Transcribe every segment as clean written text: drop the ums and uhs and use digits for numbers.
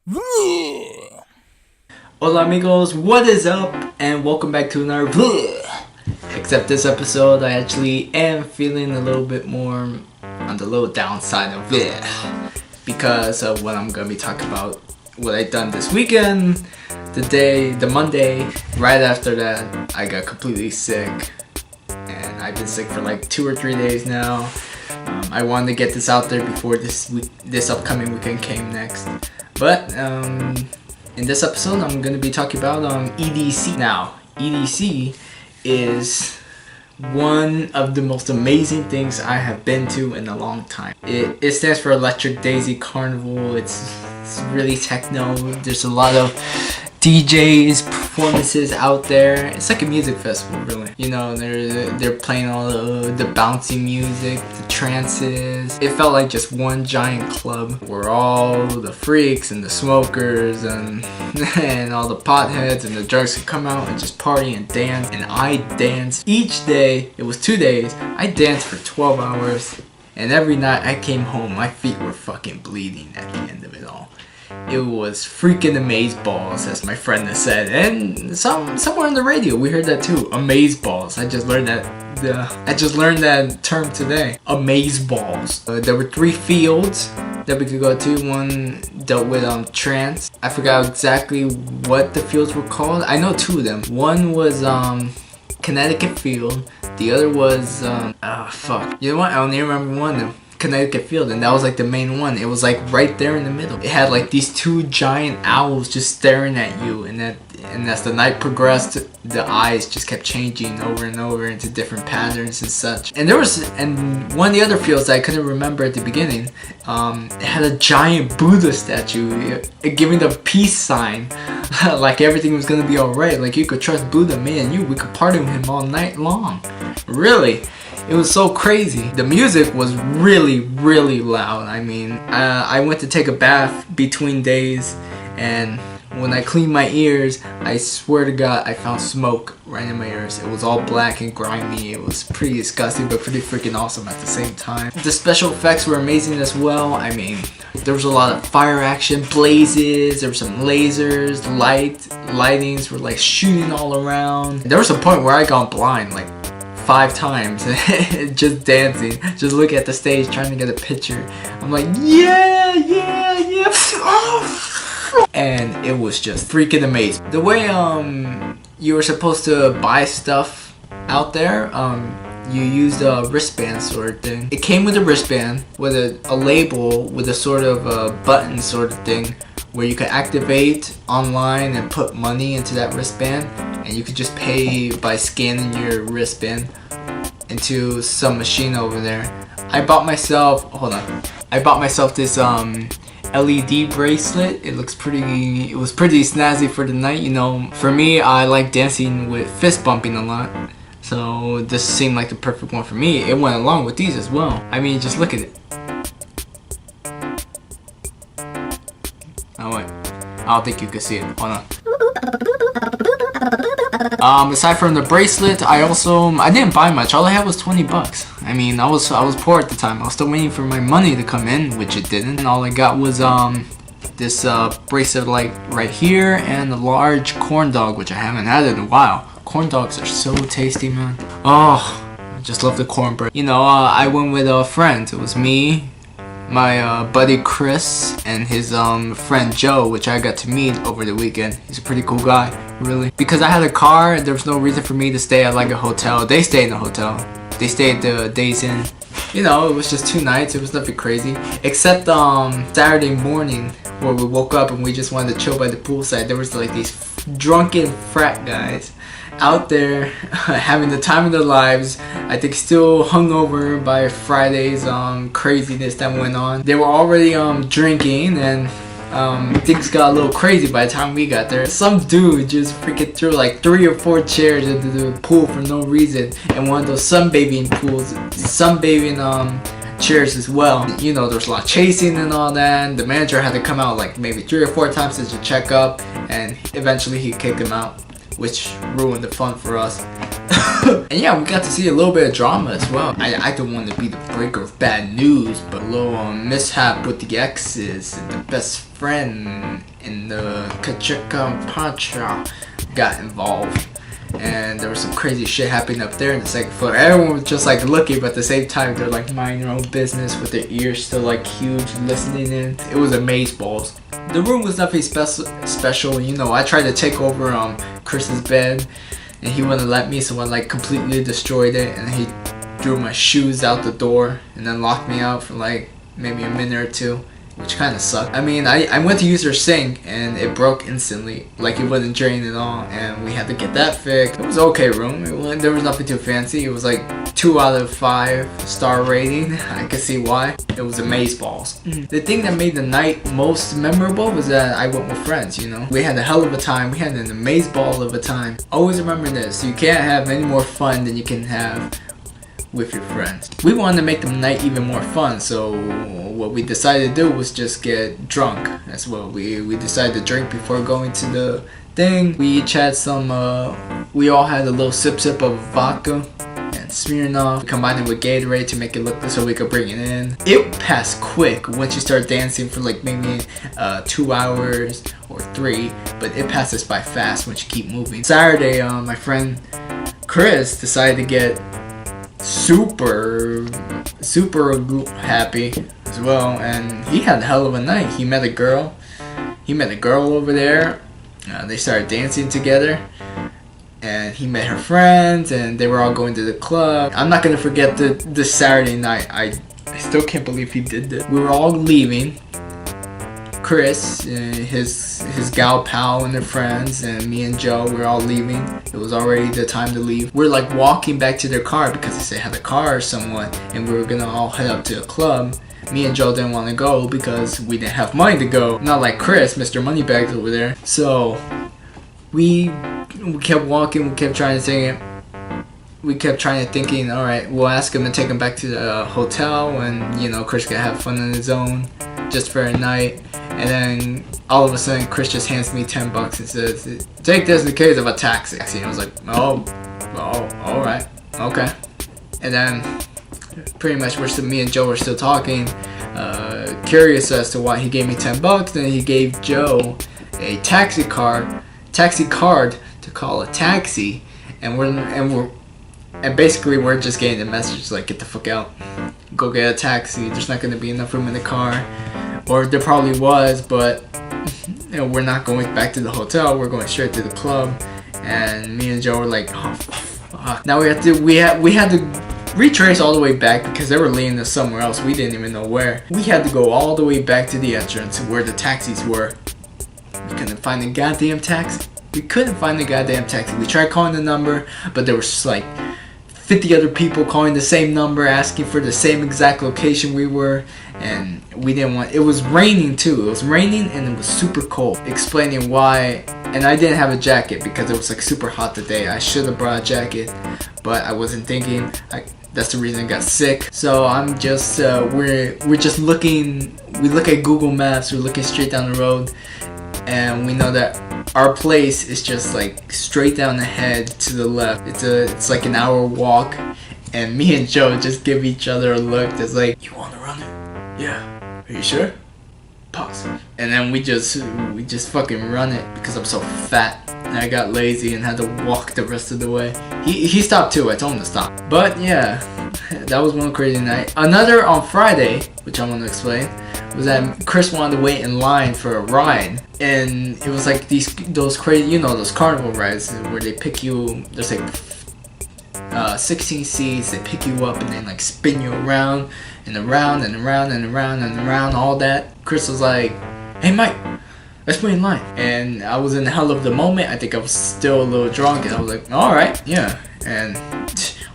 Vlugh. Hola amigos, what is up? And welcome back to another Vlugh. Except this episode, I actually am feeling a little bit more on the low downside of Vlugh because of what I'm gonna be talking about. What I done this weekend, the Monday, right after that, I got completely sick, and I've been sick for like 2 or 3 days now. I wanted to get this out there before this upcoming weekend came next. But in this episode, I'm going to be talking about EDC. Now, EDC is one of the most amazing things I have been to in a long time. It stands for Electric Daisy Carnival. It's really techno. There's a lot of DJs, performances out there. It's like a music festival, really. You know, they're playing all the bouncy music, the trances. It felt like just one giant club where all the freaks and the smokers and all the potheads and the drugs could come out and just party and dance. And I danced each day. It was 2 days. I danced for 12 hours. And every night I came home, my feet were fucking bleeding at the end of it all. It was freaking Amaze-balls, as my friend has said, and somewhere on the radio we heard that too. Amaze-balls. I just learned that term today. Amaze-balls. There were 3 fields that we could go to. One dealt with trance. I forgot exactly what the fields were called. I know 2 of them. One was Connecticut Field. The other was fuck. You know what? I don't even remember one of them. Connecticut Field, and that was like the main one. It was like right there in the middle. It had like these 2 giant owls just staring at you, and as the night progressed, the eyes just kept changing over and over into different patterns and such. And one of the other fields that I couldn't remember at the beginning, it had a giant Buddha statue giving the peace sign, like everything was gonna be alright. Like you could trust Buddha, me and you, we could party with him all night long. Really. It was so crazy. The music was really, really loud. I mean, I went to take a bath between days, and when I cleaned my ears, I swear to God, I found smoke right in my ears. It was all black and grimy. It was pretty disgusting, but pretty freaking awesome at the same time. The special effects were amazing as well. I mean, there was a lot of fire action, blazes, there were some lasers, lightings were like shooting all around. There was a point where I got blind, like 5 times, just dancing, just looking at the stage, trying to get a picture. I'm like, yeah, and it was just freaking amazing. The way you were supposed to buy stuff out there, you used a wristband sort of thing. It came with a wristband with a label with a sort of a button sort of thing where you could activate online and put money into that wristband, and you could just pay by scanning your wristband into some machine over there. I bought myself this LED bracelet. It was pretty snazzy for the night, you know. For me, I like dancing with fist bumping a lot, so this seemed like the perfect one for me. It went along with these as well. I mean, just look at it. Oh wait, I don't think you can see it. Hold on. Aside from the bracelet, I didn't buy much. All I had was 20 bucks. I mean, I was poor at the time. I was still waiting for my money to come in, which it didn't. And all I got was this bracelet like right here, and a large corn dog, which I haven't had in a while. Corn dogs are so tasty, man. Oh, I just love the cornbread. You know, I went with a friend. It was me, my buddy Chris, and his friend Joe, which I got to meet over the weekend. He's a pretty cool guy, really. Because I had a car, there was no reason for me to stay at like a hotel. They stayed in a hotel. They stayed the days in. You know, it was just 2 nights. It was nothing crazy. Except Saturday morning, where we woke up and we just wanted to chill by the poolside. There was like these drunken frat guys out there having the time of their lives. I think still hungover by Friday's craziness that went on. They were already drinking, and things got a little crazy by the time we got there. Some dude just freaking threw like 3 or 4 chairs into the pool for no reason, and one of those sunbathing chairs as well. You know, there's a lot of chasing and all that, and the manager had to come out like maybe 3 or 4 times to check up, and eventually he kicked him out, which ruined the fun for us. And yeah, we got to see a little bit of drama as well. I don't want to be the breaker of bad news, but a little mishap with the exes and the best friend in the Kachika Pacha got involved. And there was some crazy shit happening up there in the second floor. Everyone was just like looking, but at the same time they're like minding their own business with their ears still like huge, listening in. It was Amaze-balls. The room was definitely special. You know, I tried to take over Chris's bed, and he wouldn't let me, so I like completely destroyed it, and he threw my shoes out the door and then locked me out for like maybe a minute or two, which kind of sucked. I mean, I went to use her sink and it broke instantly, like it wasn't drained at all, and we had to get that fixed. It was okay room. There was nothing too fancy. It was like 2 out of 5 star rating. I could see why. It was Amaze-balls. The thing that made the night most memorable was that I went with friends, you know. We had a hell of a time. We had an Amaze-ball of a time. Always remember this: you can't have any more fun than you can have with your friends. We wanted to make the night even more fun, so what we decided to do was just get drunk. That's what we decided to drink before going to the thing. We each had some, we all had a little sip of vodka and Smirnoff, combined it with Gatorade to make it look so we could bring it in. It passed quick once you start dancing for like maybe 2 hours or 3, but it passes by fast once you keep moving. Saturday, my friend Chris decided to get super happy as well, and he had a hell of a night. He met a girl over there. They started dancing together, and he met her friends, and they were all going to the club. I'm not gonna forget the Saturday night. I still can't believe he did this. We were all leaving. Chris, his gal pal and their friends, and me and Joe, we were all leaving. It was already the time to leave. We're like walking back to their car because they had a car or someone, and we were gonna all head up to a club. Me and Joe didn't want to go because we didn't have money to go. Not like Chris, Mr. Moneybags over there. So we kept walking. We kept trying to sing it. We kept trying to thinking, all right, we'll ask him to take him back to the hotel, and you know, Chris can have fun on his own, just for a night. And then all of a sudden, Chris just hands me $10 and says, "Take this in case of a taxi." And I was like, oh, all right, okay. And then pretty much me and Joe were still talking, curious as to why he gave me $10. Then he gave Joe a taxi card to call a taxi, and basically we're just getting the message like, get the fuck out, go get a taxi. There's not gonna be enough room in the car. Or there probably was, but you know, we're not going back to the hotel. We're going straight to the club. And me and Joe were like, oh, fuck. Now we had to retrace all the way back because they were leading us somewhere else. We didn't even know where. We had to go all the way back to the entrance where the taxis were. We couldn't find the goddamn taxi. We tried calling the number, but there was just like 50 other people calling the same number, asking for the same exact location we were, and we didn't want. It was raining too. It was raining and it was super cold. Explaining why, and I didn't have a jacket because it was like super hot today. I should have brought a jacket, but I wasn't thinking. That's the reason I got sick. So I'm just we're just looking. We look at Google Maps. We're looking straight down the road, and we know that our place is just like straight down ahead to the left. It's like an hour walk, and me and Joe just give each other a look that's like, you want to run it? Yeah. Are you sure? Pause. And then we just fucking run it because I'm so fat and I got lazy and had to walk the rest of the way. He stopped too. I told him to stop. But yeah, that was one crazy night. Another on Friday, which I want to explain, was that Chris wanted to wait in line for a ride, and it was like those crazy, you know, those carnival rides where they pick you. There's like 16 seats. They pick you up and then like spin you around and around and around and around and around. All that. Chris was like, "Hey Mike, let's wait in line." And I was in the hell of the moment. I think I was still a little drunk, and I was like, "All right, yeah." And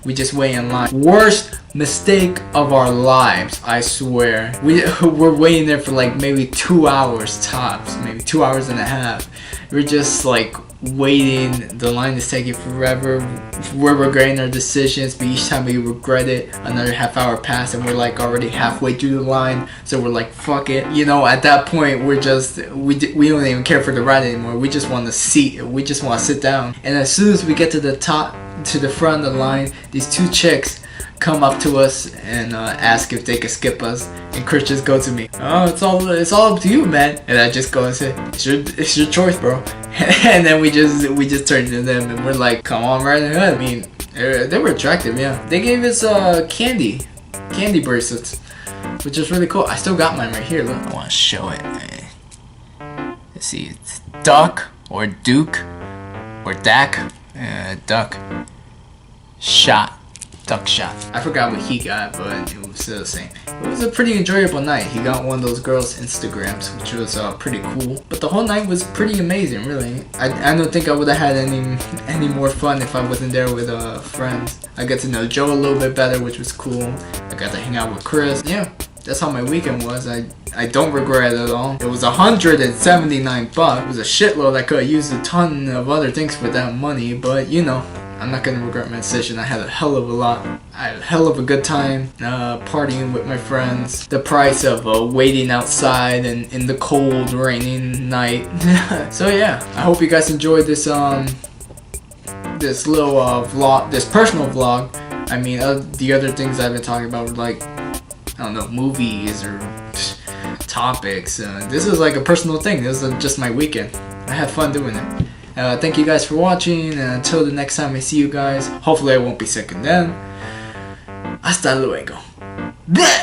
we just wait in line. Worst mistake of our lives, I swear. We're waiting there for like maybe 2 hours tops, maybe 2 hours and a half. We're just like waiting. The line is taking forever. We're regretting our decisions, but each time we regret it, another half hour passed and we're like already halfway through the line. So we're like, fuck it. You know, at that point we don't even care for the ride anymore. We just want to sit down. And as soon as we get to the top, to the front of the line, these two chicks come up to us and ask if they could skip us, and Chris just goes to me, oh, it's all up to you, man. And I just go and say, it's your choice, bro. And then we just turned to them and we're like, come on, right ahead. I mean, they were attractive, yeah. They gave us candy bracelets, which is really cool. I still got mine right here. Look, I want to show it. Let's see, it's Duck or Duke or Dak. Duck shot. Duck shot. I forgot what he got, but it was still the same. It was a pretty enjoyable night. He got one of those girls' Instagrams, which was pretty cool. But the whole night was pretty amazing, really. I don't think I would have had any more fun if I wasn't there with friends. I got to know Joe a little bit better, which was cool. I got to hang out with Chris. Yeah, that's how my weekend was. I don't regret it at all. It was $179 bucks. It was a shitload. I could have used a ton of other things for that money, but you know, I'm not gonna regret my decision. I had a hell of a good time partying with my friends. The price of waiting outside and in the cold, raining night. So yeah, I hope you guys enjoyed this this little vlog, this personal vlog. I mean, the other things I've been talking about were like, I don't know, movies or topics. This is like a personal thing. This is just my weekend. I had fun doing it. Thank you guys for watching, and until the next time I see you guys, hopefully I won't be sick and then. Hasta luego. Bleh!